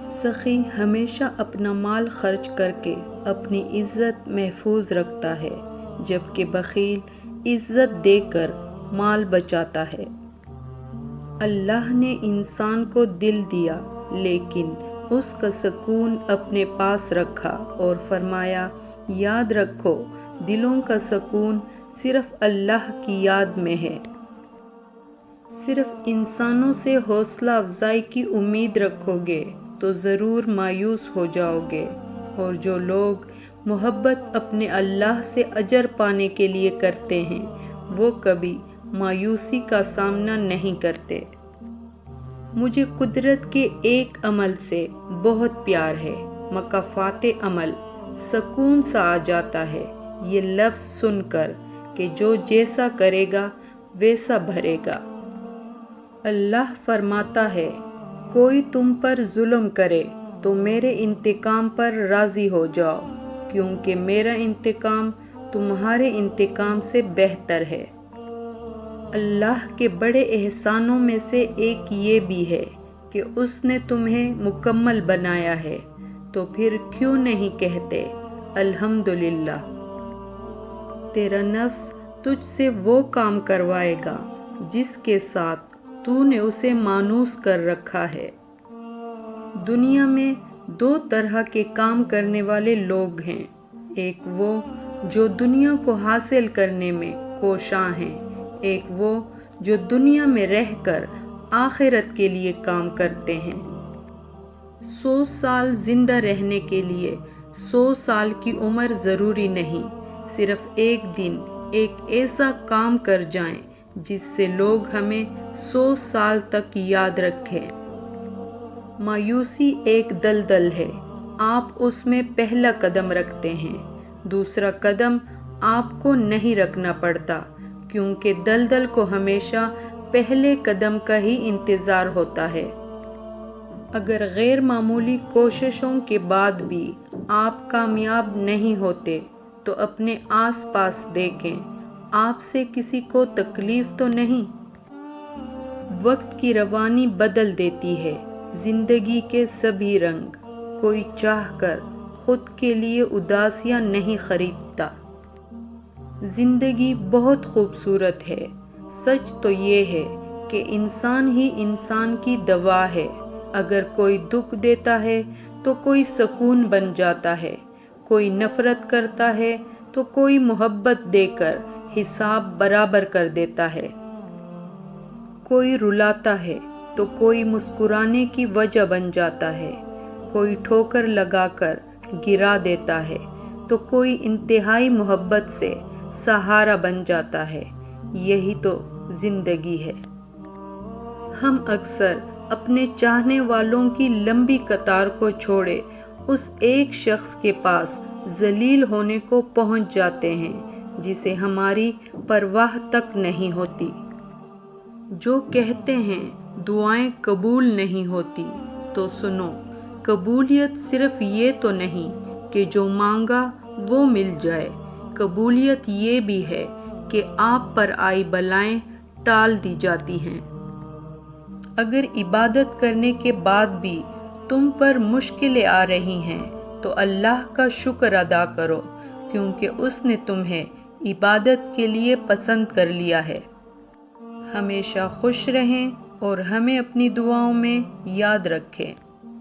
سخی ہمیشہ اپنا مال خرچ کر کے اپنی عزت محفوظ رکھتا ہے، جبکہ بخیل عزت دے کر مال بچاتا ہے۔ اللہ نے انسان کو دل دیا لیکن اس کا سکون اپنے پاس رکھا اور فرمایا، یاد رکھو دلوں کا سکون صرف اللہ کی یاد میں ہے۔ صرف انسانوں سے حوصلہ افزائی کی امید رکھو گے تو ضرور مایوس ہو جاؤ گے، اور جو لوگ محبت اپنے اللہ سے اجر پانے کے لیے کرتے ہیں وہ کبھی مایوسی کا سامنا نہیں کرتے۔ مجھے قدرت کے ایک عمل سے بہت پیار ہے، مکافات عمل، سکون سا آ جاتا ہے یہ لفظ سن کر کہ جو جیسا کرے گا ویسا بھرے گا۔ اللہ فرماتا ہے، کوئی تم پر ظلم کرے تو میرے انتقام پر راضی ہو جاؤ، کیونکہ میرا انتقام تمہارے انتقام سے بہتر ہے۔ اللہ کے بڑے احسانوں میں سے ایک یہ بھی ہے کہ اس نے تمہیں مکمل بنایا ہے، تو پھر کیوں نہیں کہتے الحمدللہ۔ تیرا نفس تجھ سے وہ کام کروائے گا جس کے ساتھ تو نے اسے مانوس کر رکھا ہے۔ دنیا میں دو طرح کے کام کرنے والے لوگ ہیں، ایک وہ جو دنیا کو حاصل کرنے میں کوشاں ہیں، ایک وہ جو دنیا میں رہ کر آخرت کے لیے کام کرتے ہیں۔ 100 سال زندہ رہنے کے لیے 100 سال کی عمر ضروری نہیں، صرف ایک دن ایک ایسا کام کر جائیں جس سے لوگ ہمیں 100 سال تک یاد رکھیں۔ مایوسی ایک دلدل ہے، آپ اس میں پہلا قدم رکھتے ہیں، دوسرا قدم آپ کو نہیں رکھنا پڑتا، کیونکہ دلدل کو ہمیشہ پہلے قدم کا ہی انتظار ہوتا ہے۔ اگر غیر معمولی کوششوں کے بعد بھی آپ کامیاب نہیں ہوتے تو اپنے آس پاس دیکھیں، آپ سے کسی کو تکلیف تو نہیں؟ وقت کی روانی بدل دیتی ہے زندگی کے سبھی رنگ، کوئی چاہ کر خود کے لیے اداسیاں نہیں خریدتا۔ زندگی بہت خوبصورت ہے، سچ تو یہ ہے کہ انسان ہی انسان کی دوا ہے، اگر کوئی دکھ دیتا ہے تو کوئی سکون بن جاتا ہے، کوئی نفرت کرتا ہے تو کوئی محبت دے کر حساب برابر کر دیتا ہے، کوئی رلاتا ہے تو کوئی مسکرانے کی وجہ بن جاتا ہے، کوئی ٹھوکر لگا کر گرا دیتا ہے تو کوئی انتہائی محبت سے سہارا بن جاتا ہے۔ یہی تو زندگی ہے۔ ہم اکثر اپنے چاہنے والوں کی لمبی قطار کو چھوڑے اس ایک شخص کے پاس ذلیل ہونے کو پہنچ جاتے ہیں جسے ہماری پرواہ تک نہیں ہوتی۔ جو کہتے ہیں دعائیں قبول نہیں ہوتی، تو سنو، قبولیت صرف یہ تو نہیں کہ جو مانگا وہ مل جائے، قبولیت یہ بھی ہے کہ آپ پر آئی بلائیں ٹال دی جاتی ہیں۔ اگر عبادت کرنے کے بعد بھی تم پر مشکلیں آ رہی ہیں تو اللہ کا شکر ادا کرو، کیونکہ اس نے تمہیں عبادت کے لیے پسند کر لیا ہے۔ ہمیشہ خوش رہیں اور ہمیں اپنی دعاؤں میں یاد رکھیں۔